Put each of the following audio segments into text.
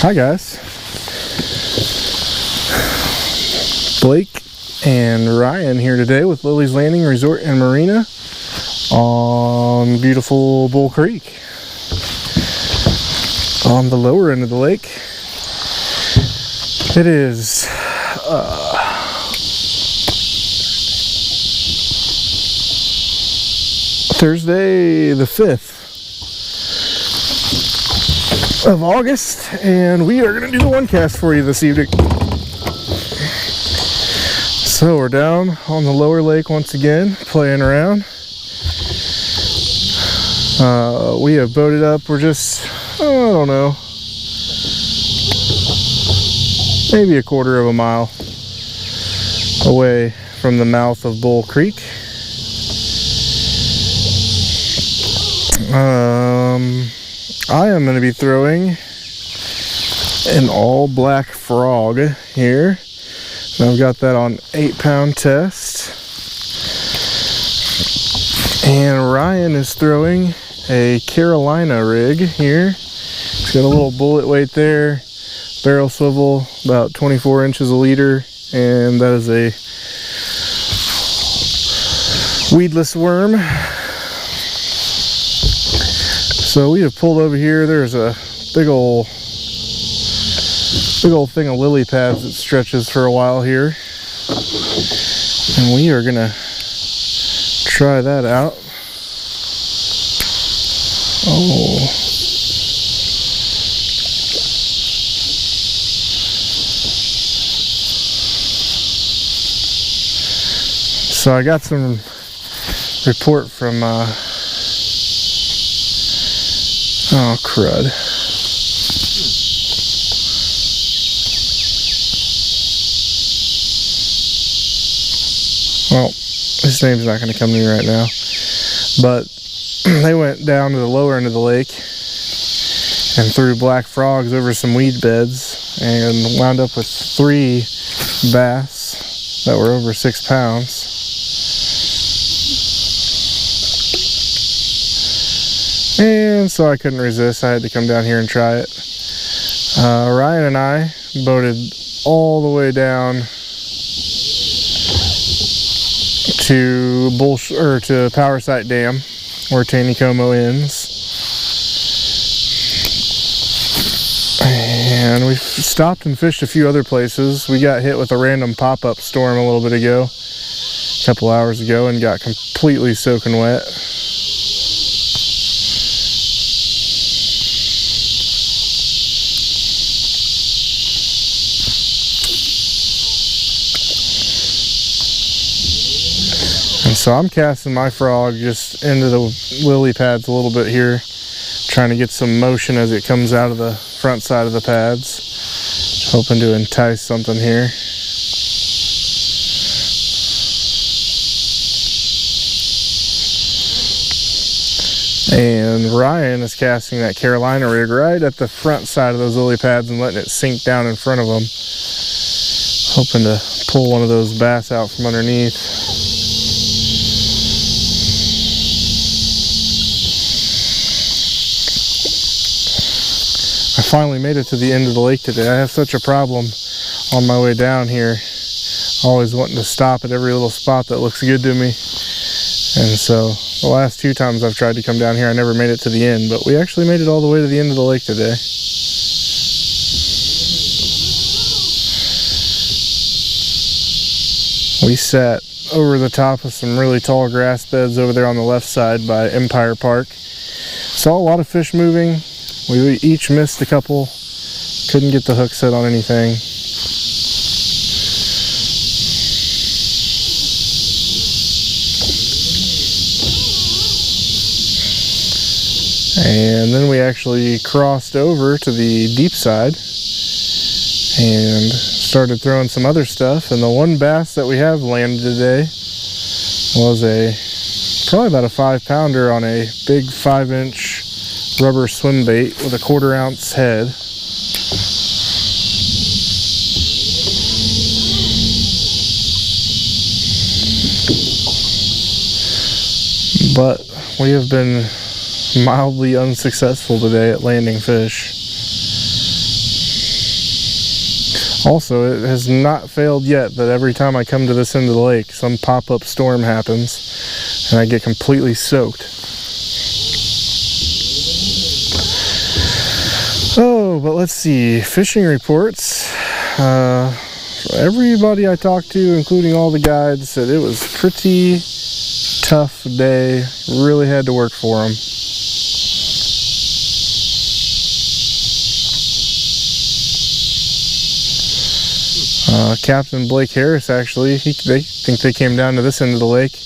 Hi guys, Blake and Ryan here today with Lilley's Landing Resort and Marina on beautiful Bull Creek on the lower end of the lake. It is Thursday the 5th of August, and we are going to do the one cast for you this evening. So we're down on the lower lake once again, playing around. We have boated up. We're just, I don't know, maybe a quarter of a mile away from the mouth of Bull Creek. I am going to be throwing an all black frog here. And I've got that on 8-pound test. And Ryan is throwing a Carolina rig here. It's got a little bullet weight there, barrel swivel, about 24 inches a leader, and that is a weedless worm. So we have pulled over here. There's a big old thing of lily pads that stretches for a while here, and we are gonna try that out. Oh, so I got some report from oh crud. Well, his name's not going to come to me right now, but they went down to the lower end of the lake and threw black frogs over some weed beds and wound up with 3 bass that were over 6 pounds. And so I couldn't resist. I had to come down here and try it. Ryan and I boated all the way down to Power Site Dam, where Taneycomo ends. And we stopped and fished a few other places. We got hit with a random pop-up storm a little bit ago, a couple hours ago, and got completely soaking wet. And so I'm casting my frog just into the lily pads a little bit here, trying to get some motion as it comes out of the front side of the pads, hoping to entice something here. And Ryan is casting that Carolina rig right at the front side of those lily pads and letting it sink down in front of them, hoping to pull one of those bass out from underneath. I finally made it to the end of the lake today. I have such a problem on my way down here, always wanting to stop at every little spot that looks good to me. And so the last 2 times I've tried to come down here, I never made it to the end, but we actually made it all the way to the end of the lake today. We sat over the top of some really tall grass beds over there on the left side by Empire Park. Saw a lot of fish moving. We each missed a couple, couldn't get the hook set on anything. And then we actually crossed over to the deep side and started throwing some other stuff. And the one bass that we have landed today was probably about a 5-pounder on a big 5-inch rubber swim bait with a 1/4 ounce head. But we have been mildly unsuccessful today at landing fish. Also, it has not failed yet that every time I come to this end of the lake, some pop-up storm happens and I get completely soaked. Oh, but let's see. Fishing reports. Everybody I talked to, including all the guides, said it was a pretty tough day. Really had to work for them. Captain Blake Harris, actually, they think they came down to this end of the lake,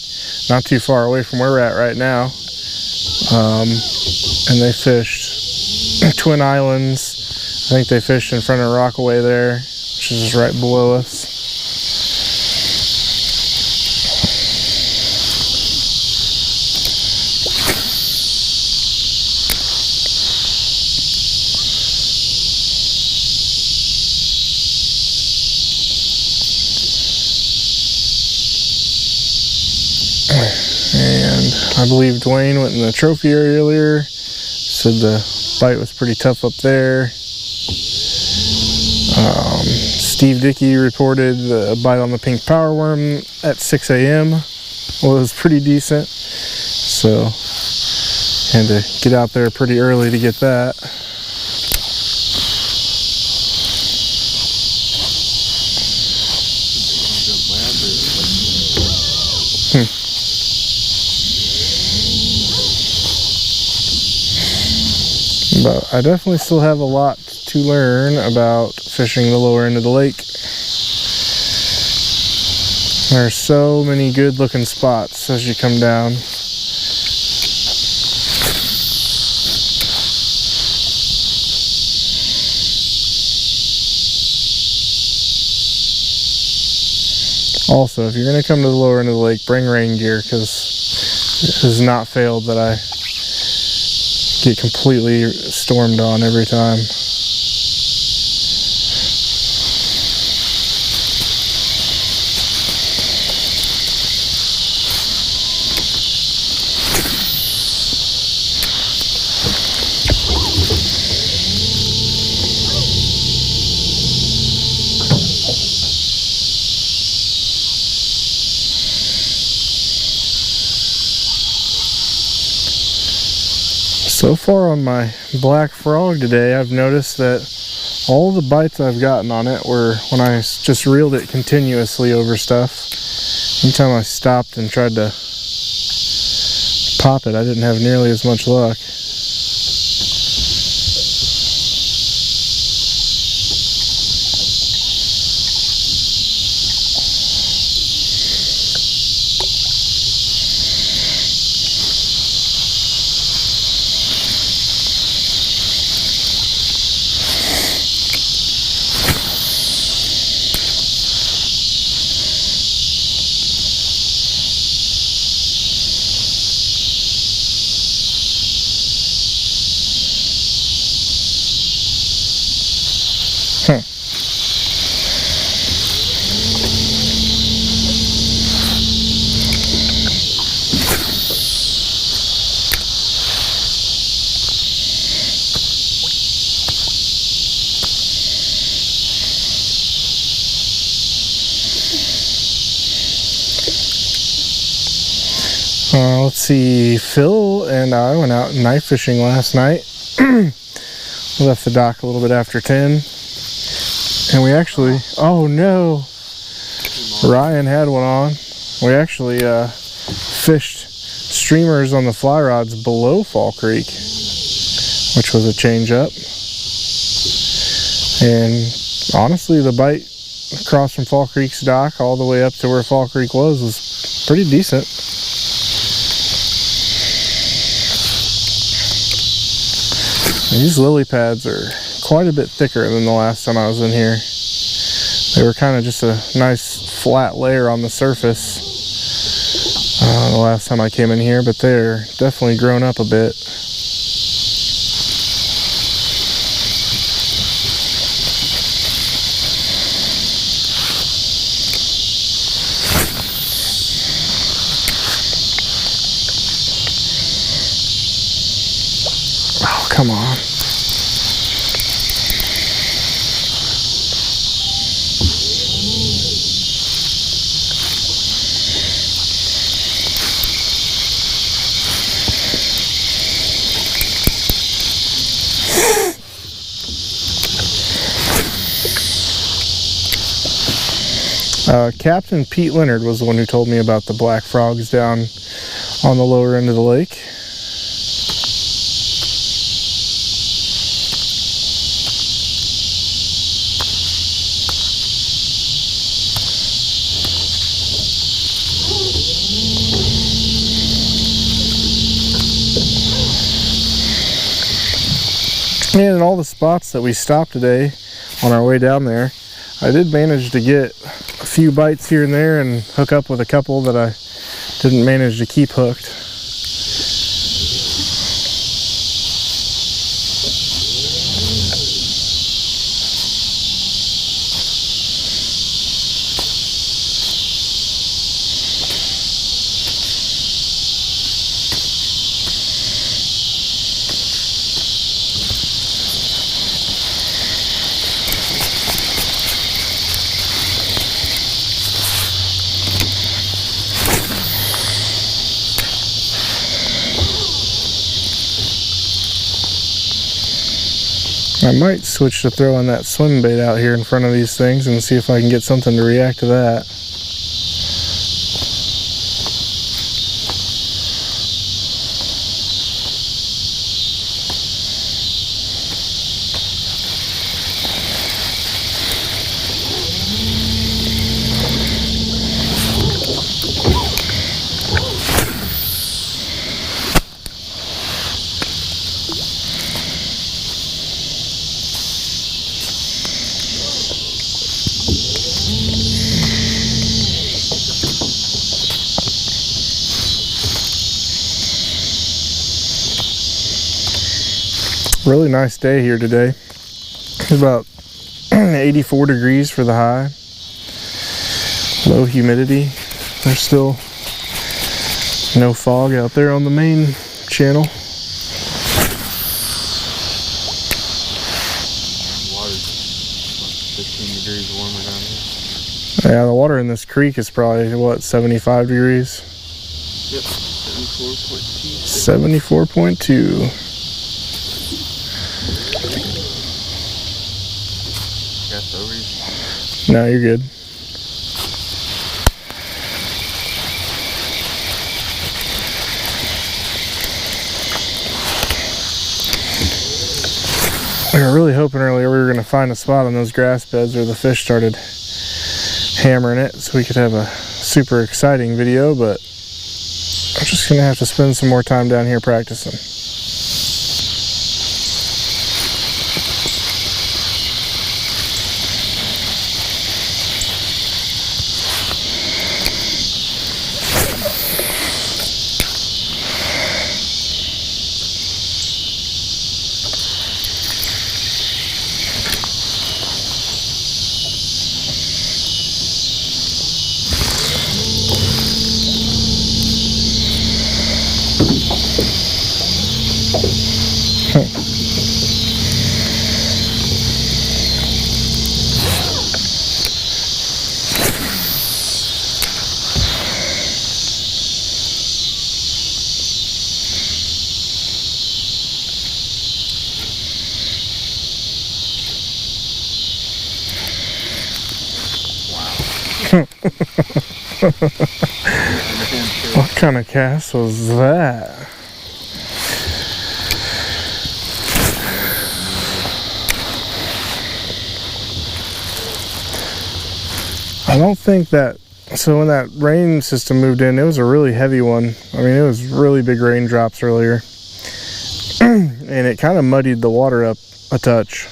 not too far away from where we're at right now, and they fished Twin Islands. I think they fished in front of Rockaway there, which is just right below us. And I believe Dwayne went in the trophy area earlier, said the bite was pretty tough up there. Steve Dickey reported the bite on the pink power worm at 6 a.m. was pretty decent, so had to get out there pretty early to get that. But I definitely still have a lot to learn about fishing the lower end of the lake. There are so many good looking spots as you come down. Also, if you're going to come to the lower end of the lake, bring rain gear, because it has not failed that I get completely stormed on every time. So far on my black frog today, I've noticed that all the bites I've gotten on it were when I just reeled it continuously over stuff. Anytime I stopped and tried to pop it, I didn't have nearly as much luck. Let's see, Phil and I went out knife fishing last night. We left the dock a little bit after 10. And we actually, oh no, Ryan had one on. We actually fished streamers on the fly rods below Fall Creek, which was a change up. And honestly, the bite across from Fall Creek's dock all the way up to where Fall Creek was pretty decent. These lily pads are quite a bit thicker than the last time I was in here. They were kind of just a nice flat layer on the surface the last time I came in here, but they're definitely grown up a bit. come on. Captain Pete Leonard was the one who told me about the black frogs down on the lower end of the lake. And in all the spots that we stopped today on our way down there, I did manage to get a few bites here and there and hook up with a couple that I didn't manage to keep hooked. I might switch to throwing that swim bait out here in front of these things and see if I can get something to react to that. Really nice day here today. It's about 84 degrees for the high. Low humidity. There's still no fog out there on the main channel. Water's like 15 degrees warmer down here. Yeah, the water in this creek is probably, what, 75 degrees? Yep, 74.2. 74.2. No, you're good. We were really hoping earlier we were going to find a spot on those grass beds where the fish started hammering it so we could have a super exciting video, but I'm just going to have to spend some more time down here practicing. What kind of cast was that? I don't think that, so when that rain system moved in, it was a really heavy one. I mean, it was really big raindrops earlier. And it kind of muddied the water up a touch.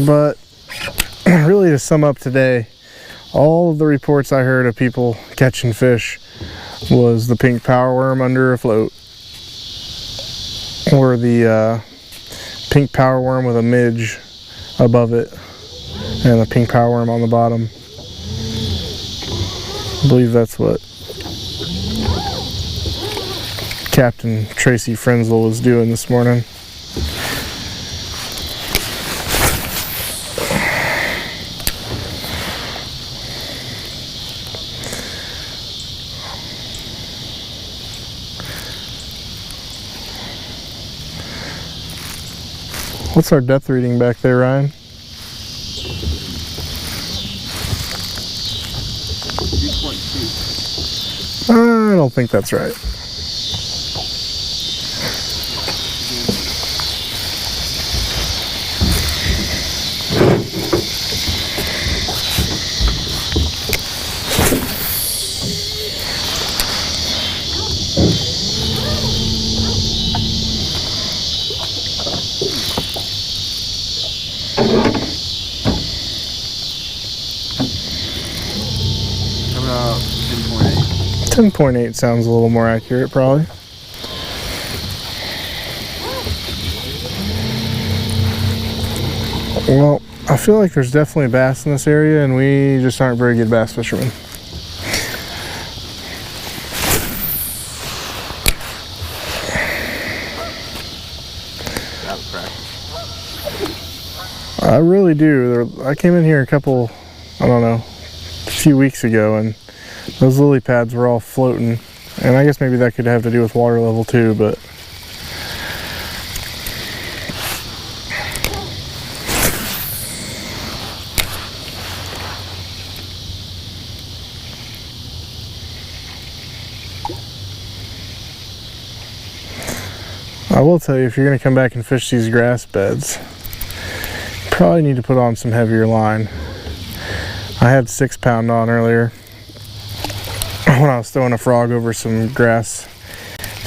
But really, to sum up today, all of the reports I heard of people catching fish was the pink power worm under a float, or the pink power worm with a midge above it and a pink power worm on the bottom. I believe that's what Captain Tracy Frenzl was doing this morning. What's our depth reading back there, Ryan? 3.2. I don't think that's right. How about 10.8? 10.8 sounds a little more accurate, probably. Well, I feel like there's definitely bass in this area, and we just aren't very good bass fishermen. That practice. I really do. I came in here a few weeks ago, and those lily pads were all floating, and I guess maybe that could have to do with water level too, but I will tell you, if you're going to come back and fish these grass beds, you probably need to put on some heavier line. I had 6-pound on earlier when I was throwing a frog over some grass,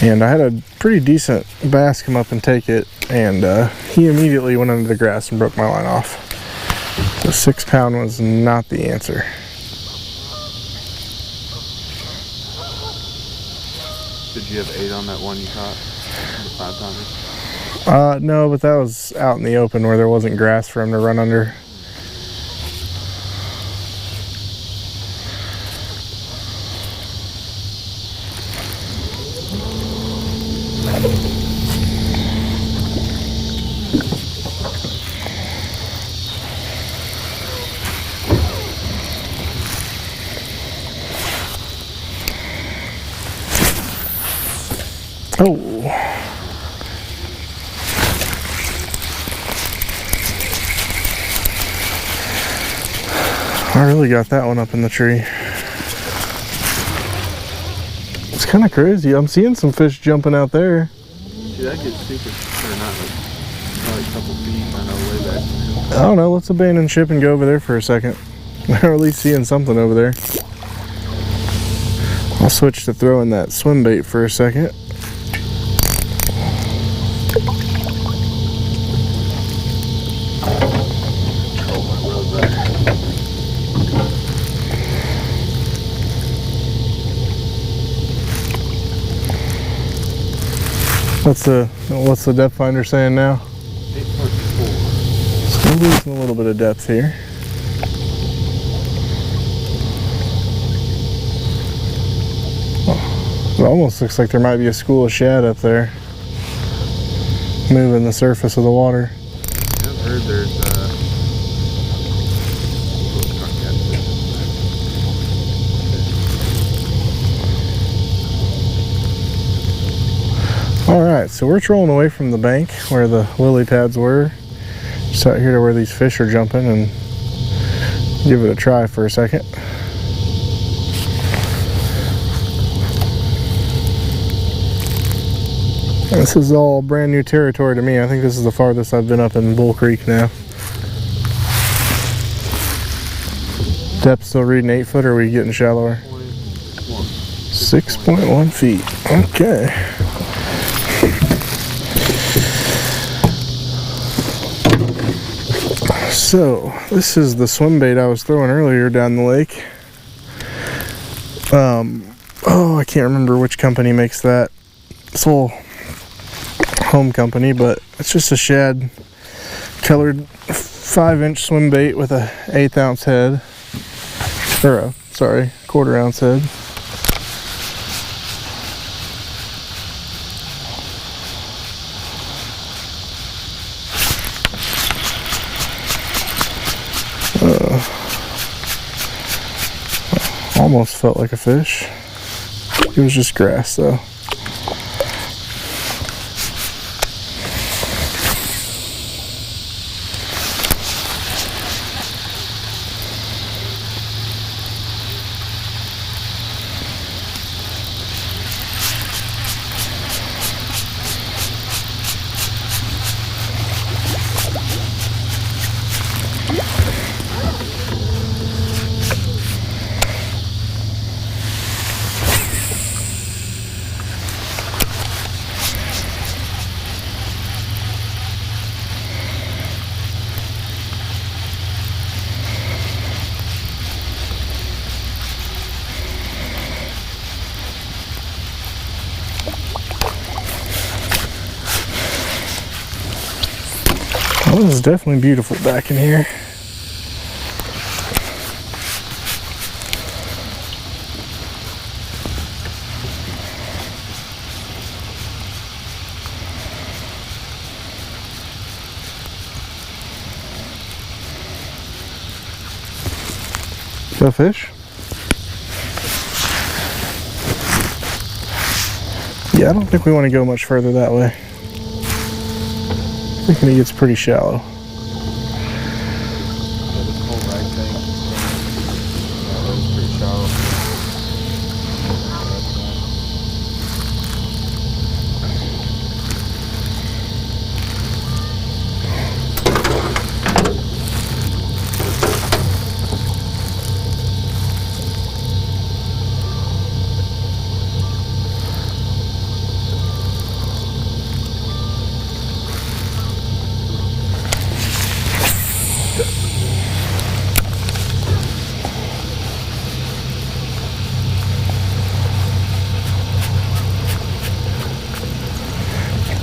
and I had a pretty decent bass come up and take it, and he immediately went under the grass and broke my line off. So 6-pound was not the answer. Did you have 8 on that one you caught? The 5-pounder? No, but that was out in the open where there wasn't grass for him to run under. Oh. I really got that one up in the tree. It's kind of crazy. I'm seeing some fish jumping out there. See, that gets super, or not like, probably a couple feet, I know, way back. I don't know, let's abandon ship and go over there for a second. Or at least seeing something over there. I'll switch to throwing that swim bait for a second. What's the depth finder saying now? 8.4. So we're losing a little bit of depth here. Oh, it almost looks like there might be a school of shad up there, moving the surface of the water. I've heard there's Alright, so we're trolling away from the bank where the lily pads were, just out here to where these fish are jumping, and give it a try for a second. This is all brand new territory to me. I think this is the farthest I've been up in Bull Creek now. Depth still reading 8 foot, or are we getting shallower? 6.1 feet. Okay. So, this is the swim bait I was throwing earlier down the lake. Oh, I can't remember which company makes that. It's a home company, but it's just a shad colored 5-inch swim bait with a 1/8 ounce head. Or a, sorry, 1/4 ounce head. Almost felt like a fish. It was just grass though. Well, this is definitely beautiful back in here. That fish? Yeah, I don't think we want to go much further that way. I think it gets pretty shallow. Yeah, this whole right thing, that was pretty shallow.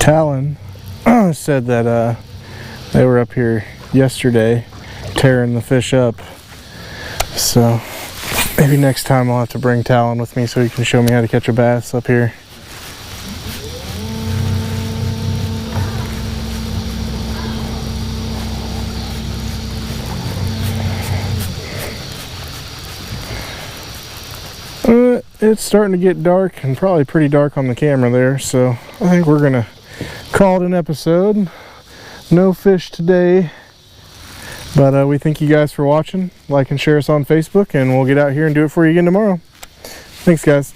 Talon said that they were up here yesterday tearing the fish up, so maybe next time I'll have to bring Talon with me so he can show me how to catch a bass up here. It's starting to get dark, and probably pretty dark on the camera there, so I think we're gonna call it an episode. No fish today, but we thank you guys for watching. Like and share us on Facebook, and we'll get out here and do it for you again tomorrow. Thanks, guys.